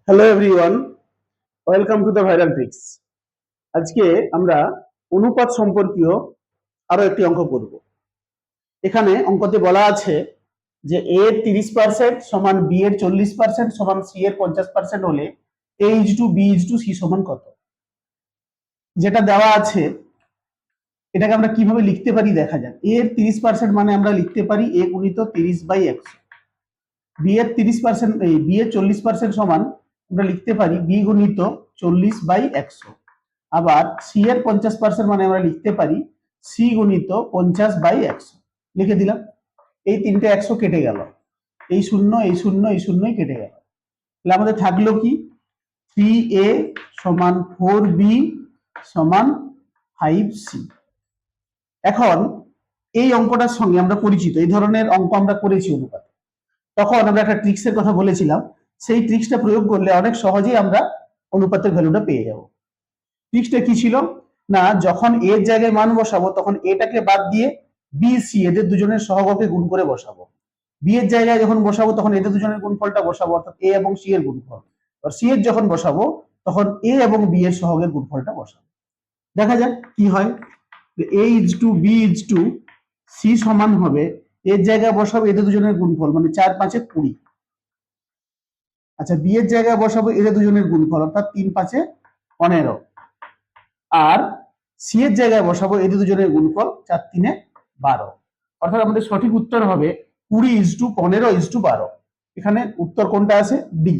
Hello everyone, welcome to the viral tricks. আজকে আমরা অনুপাত সম্পর্কীয় আরো একটি অঙ্ক করব। এখানে অঙ্কতে বলা আছে যে এ এর 30% সমান বি এর 40% সমান সি এর 50% হলে A is to B is to C সমান কত? যেটা দেওয়া আছে এটাকে আমরা কিভাবে লিখতে পারি দেখা যাক। এ এর 30% মানে আমরা লিখতে পারি এ গুণিত 30/100। বি এর 30%, বি এর 40% সমান আমরা লিখতে পারি বি গুণিত 40/100। আবার সি এর 50% মানে আমরা লিখতে পারি সি গুণিত 50/100। লিখে দিলাম। এই তিনটে 100 কেটে গেল, এই শূন্য এই শূন্য এই শূন্যই কেটে গেল। তাহলে আমাদের থাকলো কি 3a সমান 4b সমান 5c। এখন এই অঙ্কটার সঙ্গে আমরা পরিচিত, এই ধরনের অঙ্ক আমরা করেছি অনুপাত। তখন আমরা একটা ট্রিক্সের কথা বলেছিলাম, সেই ট্রিক্সটা প্রয়োগ করলে অনেক সহজেই আমরা অনুপাতের ভ্যালুটা পেয়ে যাব। ট্রিক্সটা কি ছিল না, যখন এর জায়গায় মান বসাবো তখন এটাকে বাদ দিয়ে বি সি এদের দুজনের সহগকে গুণ করে বসাবো। বি এর জায়গায় যখন বসাবো তখন এদের দুজনের গুণফলটা বসাবো, অর্থাৎ এ এবং সি এর গুণফল। আর সি এর যখন বসাবো তখন এ এবং বি এর সহগের গুণফলটা বসাবো। দেখা যাক কি হয়। A is to B is to C সমান হবে, এর জায়গায় বসাবো এদের দুজনের গুণফল মানে 4×5 = 20। আচ্ছা, বি এর জায়গায় বসাবো এদের দুজনের গুণফল অর্থাৎ 3×5 = 15। আর সি এর জায়গায় বসাবো এদের দুজনের গুণফল 4×3 = 12। অর্থাৎ আমাদের সঠিক উত্তর হবে 20:15:12। এখানে উত্তর কোনটা আছে? D,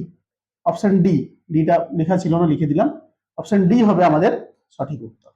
option D. ডিটা লেখা ছিল না, লিখে দিলাম। অপশন ডি হবে আমাদের সঠিক উত্তর।